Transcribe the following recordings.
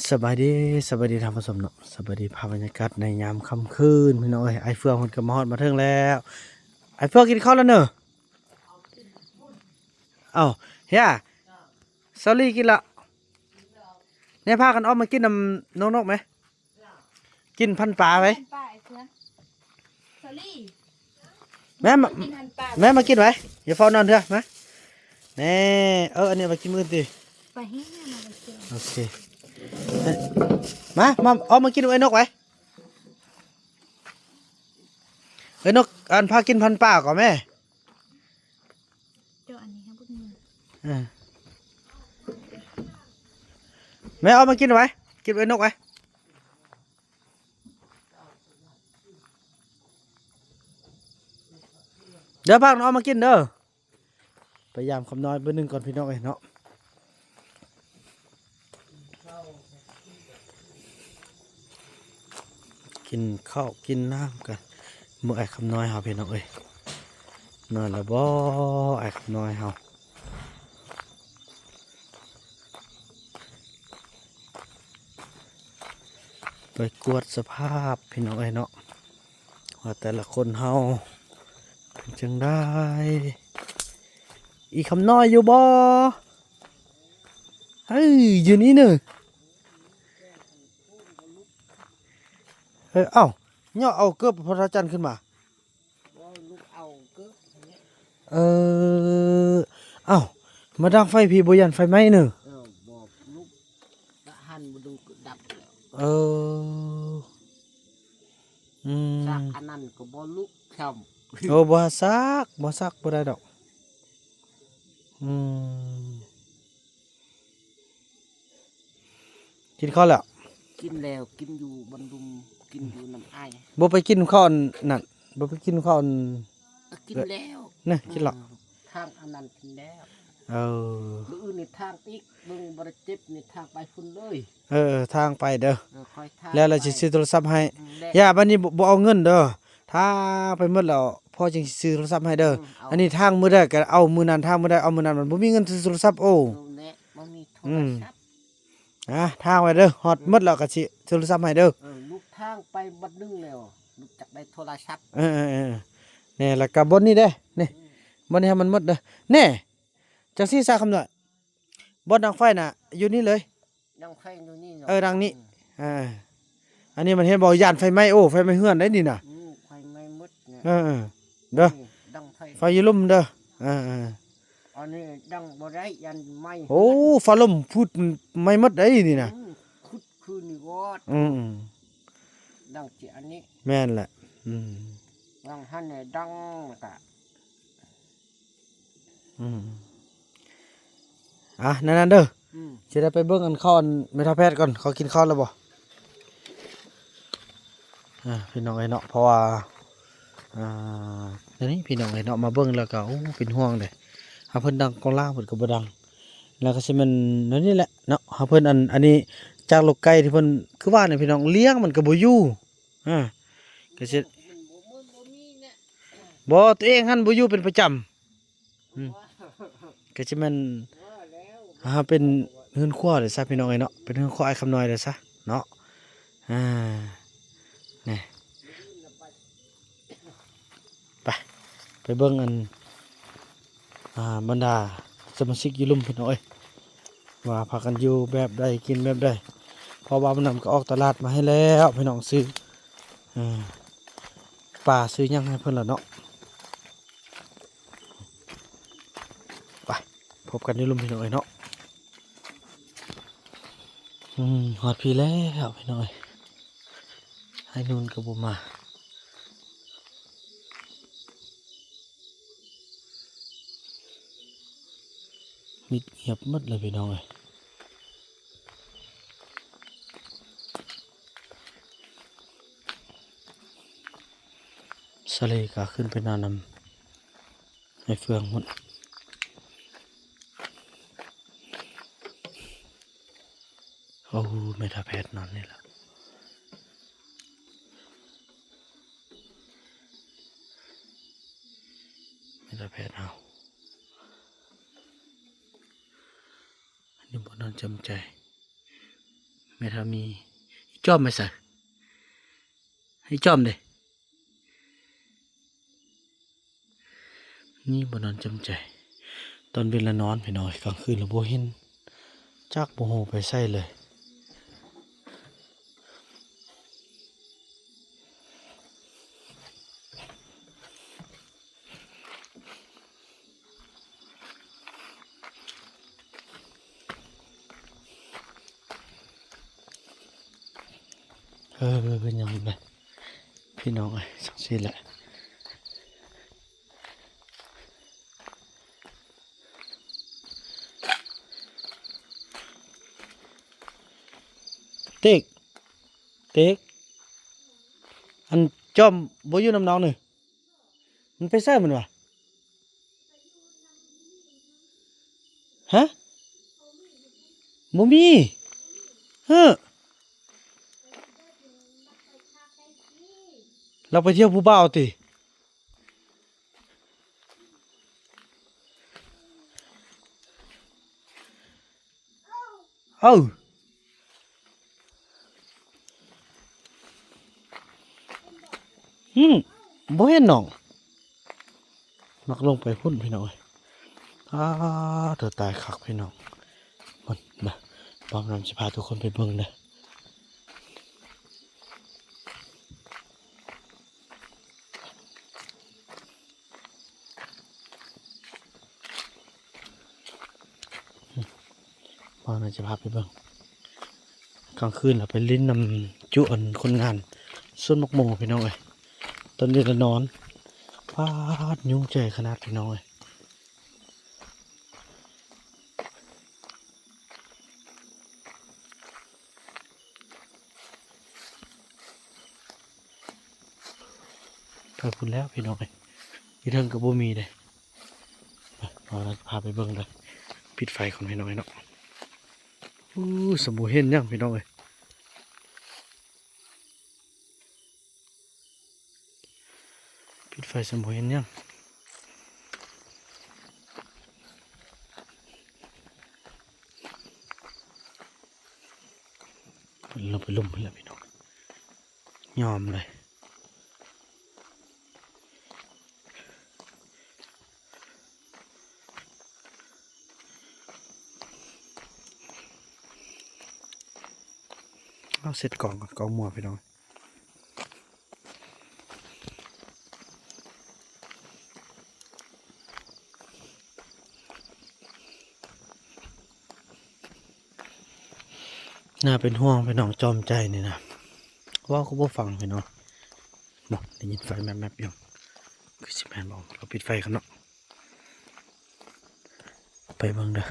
สบายดีสบายดีท่านผู้ชมเนาะสบายดีภาพบรรยากาศในยามค่ำคืนพี่น้องเอ้ยไอเฟืองมันก็มาฮอดมาถึงแล้วไอเฟืองกินข้าวแล้วเนอะเอ้าเฮียซอลี่กินละเนี่ยพากันออกมากินน้ำนกไหมกินพันปลาไหมป้าไอ้เพื่อนสอรี่แม่มากินทันป้าแม่มากินไหมอย่าเฝ้านอนเถอะมาแน่อันนี้มากินมื้อตีไปให้แม่มาไปเจอโอเคเอ้ยมาออกมากินไอ้นกไหมไอ้นกอันพากินพันปลาก่อนแม่เจ้าอันนี้ครับพวกมึงแม่เอามากินไว้กินไว้นกไว้เดี๋ยวพักน้องเอามากินเด้อพยายามคำน้อยเบอร์หนึ่งก่อนพี่น้องไอ้เนาะกินข้าวกินน้ำกันเมื่อไอ้คำน้อยเฮาพี่น้องเอ้ยนอนแล้วบ่ไอ้คำน้อยเฮาไปกวดสภาพพี่น้องไอ้เนาะว่าแต่ละคนเฮาเป็นจังได้อีคำน้อยอยู่บ่เฮ้ยอยู่นี่เนอะเอ้าเนี่ยเอาเกือบพระจันทร์ขึ้นมาเออเอ้ามาดังไฟพี่บยันไฟไหม้เนอะบอกลูกละหันมาดูก็ดับแล้วเออสักอันนั้นก็บ่ลุกทโอ้บ่ซักบ่ได้ดอกกินข้าวแล้วกินแล้วกินอยู่บรรดุมกินอยู่น้ำไอบ่ไปกินข้าวนั่นบ่ไปกินข้าวกินแล้วเนี่ยกินหรอทางอันนั้นกินแล้วดูอื่นในทางอีกมึงบริเจ็บในทางไปฝุ่นเลยทางไปเด้อแล้วเราจะซื้อโทรศัพท์ให้ย่าบัดนี้บ่เอาเงินเด้อถ้าไปหมดแล้วพ่อจึงซื้อโทรศัพท์ให้เด้ออันนี้ทางมื้อได้ก็เอามื้อนั้นทางมื้อได้เอามื้อนั้นมันบ่มีเงินซื้อโทรศัพท์โอ้บ่มีโทรศัพท์ทางไว้เด้อฮอดหมดแล้วก็สิโทรศัพท์ให้เด้อลูกทางไปบัดนึงแล้วลูกจักได้โทรศัพท์นี่แล้วก็บนนี้เด้นี่บนนี้ให้มันหมดเด้อแน่จังซี่ซะคำหน่อยบ่ดังไฟน่ะอยู่นี่เลยดังไฟอยู่นี่เนาะดังนี้อันนี้มันเห็นบ่ย่านไฟไหม้โอ้ไฟไหม้เฮือนได้นี่น่ะไฟไหม้หมดเนี่ยเด้อดังไฟอยู่ลุ่มเด้ออันนี้ดังบ่ได้ยันไหม้โอ้ฟ้าลมพูดไหม้หมดได้นี่น่ะคุดคืนนี่วอดดังเจียอันนี้แม่นแหละดังหันเนี่ยดังกะนั่นเด้อจะได้ไปเบิ่งอันข้าวเมทาแพทย์ก่อนเขากินข้าวแล้วบ่พี่น้องไอ้เนาะเพราะว่านี่พี่น้องไอ้เนาะมาเบิ่งแล้วก็โอ้เป็นห่วงเลยเพิ่นดังกองล่างเพิ่นก็บ่ดังแล้วก็สิมันนั่นนี่แหละเนาะเพิ่นอันนี้จากลูกไก่ที่เพิ่นคือว่าเนี่ยพี่น้องเลี้ยงมันก็บ่อยู่ก็สิบ่ตัวเองหั่นบ่อยู่เป็นประจำก็สิมันเป็นเฮือนครัวเลยซะพี่น้องไอ้เนาะเป็นเฮือนครัวไอ้คำน้อยเลยซะเนาะนี่ไปเบิ่งอันบรรดาสมาชิกอยู่ลุ่มพี่น้องเอ้ยว่าพากันอยู่แบบใดกินแบบใดพอว่ามันนำก็ออกตลาดมาให้แล้วพี่น้องซื้อป่าซื้อยังให้เพิ่นแล้วเนาะไปพบกันอยู่ลุ่มพี่น้องเอ้ยเนาะหอดพี่แล้วพี่น้องเอ้ยให้นุ่นกับบุมามิดเงียบหมดเลยพี่น้องเอ้ยสเลก็ขึ้นไปนานำให้เฟืองหมดโอ้เมทาแพทนอนนี่แหละเมทาแพทเอาอันนี้บนนอนจำใจ แม่ทามีจอมไหมสะให้จอมเด้นี่บ่นอนจำใจตอนเวลานอนพี่น้อยกลางคืนเราบ่เห็นจักบ่ฮู้ไปใส่เลยเป็นยังไงพี่น้องไอ้สักสิ้นแหละเต็กเต็กอันจอมบ่อยู่น้ำน้องนี่มันไปใส่มันวะฮะบ่มีเฮ้อเราไปเที่ยวภูบ่าวติเอ้าบ่เห็นน้องมักลงไปพุ่นพี่น้องเธอตายคักพี่น้องมันมาบอมนำสิพาทุกคนไปเบิ่งเด้อบอมนำสิพาไปเบิ่งกลางคืนเราไปลิ้นนำจุอันคนงานส่วนมักโมพี่น้องเอ้ยตอนนี้เรานอนพาดยุ่งใจขนาดพี่น้องเอ้ยไปพุ่นแล้วพี่น้องเอ้ยอีเทิงกับบ่มีเลยเราพาไปเบิ่งเลยปิดไฟของพี่น้องเอ้ยเนาะสมบูรณ์เห็นยังพี่น้องเอ้ยปิดไฟสมบูรณ์เห็นยังเราไปลุ่มไปแล้วพี่น้องยอมเลยเอาเสร็จกล่องก่อนกล่องมัวพี่น้องน่าเป็นห่วงพี่น้องจอมใจนี่นะว่าเขาบ่ฟังพี่น้องบอกได้ยินไฟแมบๆอยู่คือสิแมนบอกเราปิดไฟกันเนาะไปเบิ่งเด้อ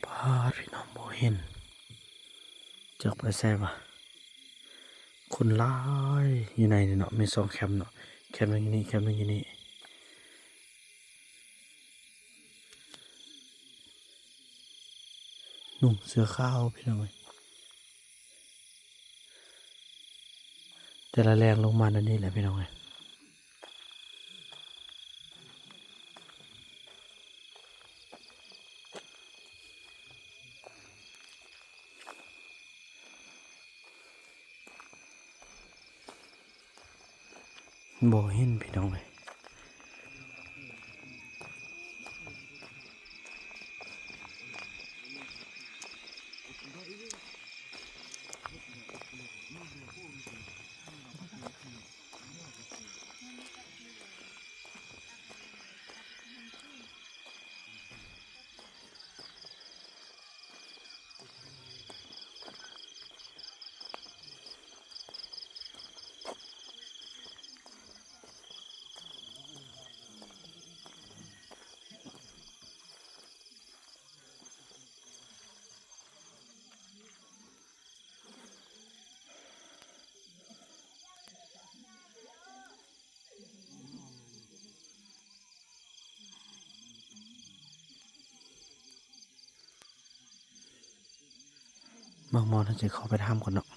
พาดพี่น้องบ่เห็นจักไปแซ่บะคนร้ายอยู่ในนี่เนาะมี2แคมป์เนาะแคมป์นึงอยู่นี่แคมป์นึงอยู่นี่นุ่งเสื้อขาวพี่น้องเอ้ยแต่ละแรงลงมานั่นนี่แหละพี่น้องเอ้ยบ่เห็นพี่น้องเอ้ย บางมอนจะเข้าไปทำก่อนเนาะ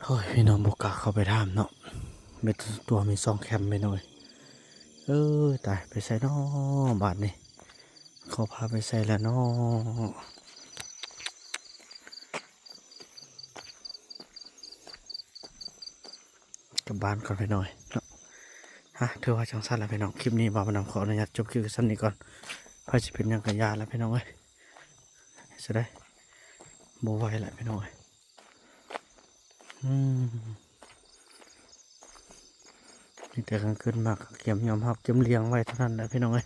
โอ้ยพี่น้องบกกล้าเข้าไปทำเนาะเม็ดตัวมีซองแคมไปหน่อยตายไปใส่นอบาทนี่เขาพาไปใส่แล้วนอกลับบ้านก่อนไปหน่อยเนาะถือว่าจังสั้นแล้วพี่น้องคลิปนี้บ่าวมานำขออนุญาตจบคลิปสั้นนี้ก่อนเพื่อจะเป็นยังกันยาแล้วพี่น้องเอ้ยจะได้โบไหวแล้วพี่น้องเอ้ยนี่แต่กลางคืนมากเก็บยอมรับเก็บเลี้ยงไว้เท่านั้นแหละพี่น้องเอ้ย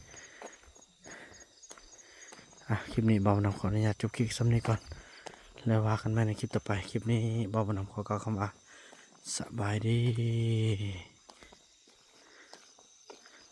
คลิปนี้บ่าวมานำขออนุญาตจบคลิปสั้นนี้ก่อนแล้วว่ากันใหม่ในคลิปต่อไปคลิปนี้บ่าวมานำขอกล่าวคำว่าสบายดี